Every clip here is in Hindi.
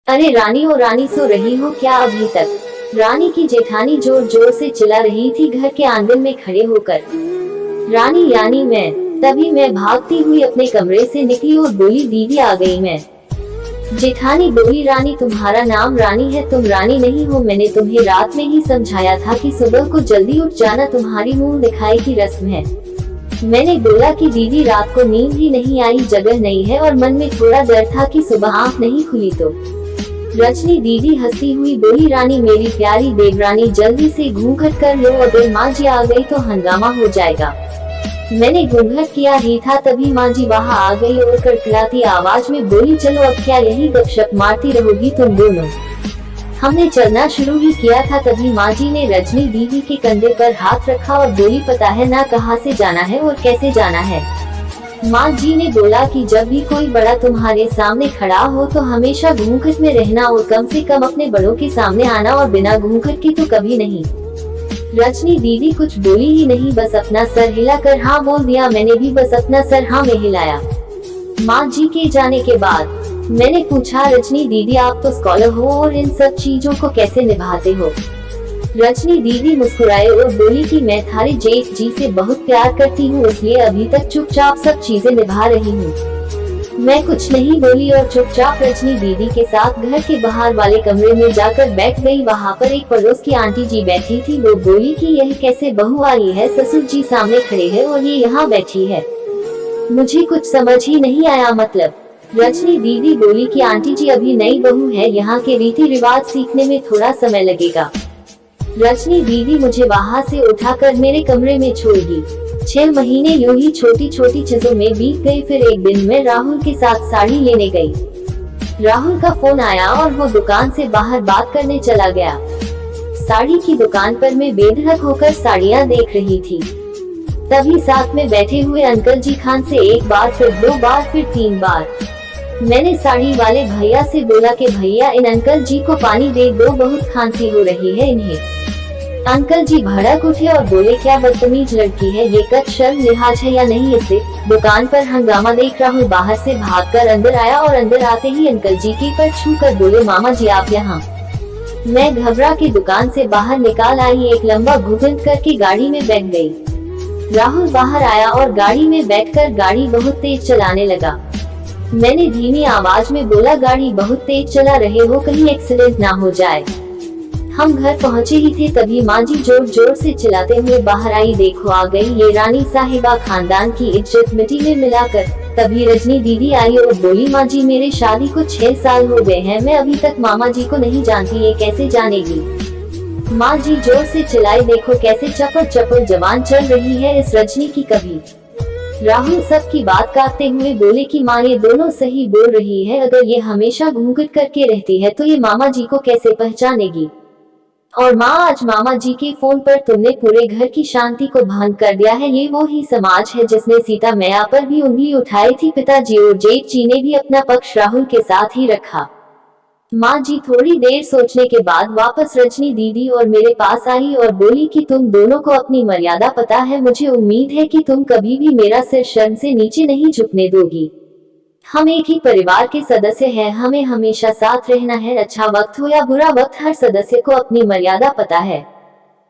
अरे रानी, ओ रानी, सो रही हो क्या अभी तक? रानी की जेठानी जोर जोर से चिल्ला रही थी घर के आंगन में खड़े होकर। रानी यानी मैं। तभी मैं भागती हुई अपने कमरे से निकली और बोली, दीदी आ गई मैं। जेठानी बोली, रानी तुम्हारा नाम रानी है, तुम रानी नहीं हो। मैंने तुम्हें रात में ही समझाया था कि सुबह को जल्दी उठ जाना, तुम्हारी मुंह दिखाई की रस्म है। मैंने बोला कि दीदी रात को नींद ही नहीं आई, जगह नहीं है, और मन में थोड़ा डर था कि सुबह आंख नहीं खुली तो। रजनी दीदी हंसती हुई बोली, रानी मेरी प्यारी देवरानी, जल्दी से घूंघट कर लो, अगर माँ जी आ गई तो हंगामा हो जाएगा। मैंने घूंघट किया ही था तभी माँ जी वहाँ आ गई और कड़कड़ाती आवाज में बोली, चलो अब क्या यही गपशप मारती रहोगी तुम दोनों। हमने चलना शुरू ही किया था तभी माँ जी ने रजनी दीदी के कंधे पर हाथ रखा और बोली, पता है ना कहाँ से जाना है और कैसे जाना है? माँ जी ने बोला कि जब भी कोई बड़ा तुम्हारे सामने खड़ा हो तो हमेशा घूंघट में रहना और कम से कम अपने बड़ों के सामने आना, और बिना घूंघट के तो कभी नहीं। रजनी दीदी कुछ बोली ही नहीं, बस अपना सर हिलाकर हाँ बोल दिया। मैंने भी बस अपना सर हाँ में हिलाया। माँ जी के जाने के बाद मैंने पूछा, रजनी दीदी आप तो स्कॉलर हो और इन सब चीजों को कैसे निभाते हो? रजनी दीदी मुस्कुराए और बोली कि मैं थारे जेठ जी से बहुत प्यार करती हूँ, इसलिए अभी तक चुपचाप सब चीजें निभा रही हूँ। मैं कुछ नहीं बोली और चुपचाप रजनी दीदी के साथ घर के बाहर वाले कमरे में जाकर बैठ गई। वहाँ पर एक पड़ोस की आंटी जी बैठी थी। वो बोली कि यह कैसे बहू आई है, ससुर जी सामने खड़े हैं और ये यहाँ बैठी है। मुझे कुछ समझ ही नहीं आया, मतलब। रजनी दीदी बोली कि आंटी जी अभी नई बहू है, यहाँ के रीति रिवाज सीखने में थोड़ा समय लगेगा। रजनी दीदी मुझे वहाँ से उठाकर मेरे कमरे में छोड़ दी। 6 महीने यूं ही छोटी छोटी चीजों में बीत गई। फिर एक दिन मैं राहुल के साथ साड़ी लेने गई। राहुल का फोन आया और वो दुकान से बाहर बात करने चला गया। साड़ी की दुकान पर मैं बेधड़क होकर साड़ियाँ देख रही थी। तभी साथ में बैठे हुए अंकल जी खान से एक बार, फिर 2 बार, फिर 3 बार। मैंने साड़ी वाले भैया से बोला कि भैया इन अंकल जी को पानी दे दो, बहुत खांसी हो रही है इन्हें। अंकल जी भड़क उठे और बोले, क्या बदतमीज लड़की है, ये कद शर्म लिहाज है या नहीं इसे? दुकान पर हंगामा देख राहुल बाहर से भागकर अंदर आया और अंदर आते ही अंकल जी की पैर छू कर बोले, मामा जी आप यहाँ। मैं घबरा के दुकान से बाहर निकाल आई, एक लंबा घुटन करके गाड़ी में बैठ गई। राहुल बाहर आया और गाड़ी में बैठकर गाड़ी बहुत तेज चलाने लगा। मैंने धीमी आवाज में बोला, गाड़ी बहुत तेज चला रहे हो, कहीं एक्सीडेंट ना हो जाए। हम घर पहुंचे ही थे तभी माँ जी जोर जोर से चिल्लाते हुए बाहर आई, देखो आ गई ये रानी साहिबा, खानदान की इज्जत मिट्टी में मिलाकर। तभी रजनी दीदी आई और बोली, माँ जी मेरे शादी को 6 साल हो गए हैं, मैं अभी तक मामा जी को नहीं जानती, ये कैसे जानेगी? माँ जी जोर से चिल्लाई, देखो कैसे चपर चपर जवान चल रही है इस रजनी की कभी। राहुल सबकी बात काटते हुए बोले कि माँ ये दोनों सही बोल रही है, अगर ये हमेशा घूंघट करके रहती है तो ये मामा जी को कैसे पहचानेगी? और माँ आज मामा जी के फोन पर तुमने पूरे घर की शांति को भंग कर दिया है। ये वो ही समाज है जिसने सीता मैया पर भी उंगली उठाई थी। पिताजी और जेठ जी ने भी अपना पक्ष राहुल के साथ ही रखा। माँ जी थोड़ी देर सोचने के बाद वापस रजनी दीदी और मेरे पास आई और बोली कि तुम दोनों को अपनी मर्यादा पता है, मुझे उम्मीद है कि तुम कभी भी मेरा सिर शर्म से नीचे नहीं झुकने दोगी। हम एक ही परिवार के सदस्य हैं, हमें हमेशा साथ रहना है, अच्छा वक्त हो या बुरा वक्त, हर सदस्य को अपनी मर्यादा पता है।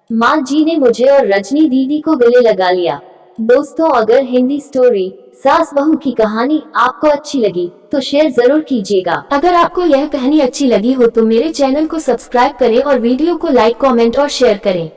माँ जी ने मुझे और रजनी दीदी को गले लगा लिया। दोस्तों, अगर हिंदी स्टोरी सास बहू की कहानी आपको अच्छी लगी तो शेयर जरूर कीजिएगा। अगर आपको यह कहानी अच्छी लगी हो तो मेरे चैनल को सब्सक्राइब करें और वीडियो को लाइक, कमेंट और शेयर करें।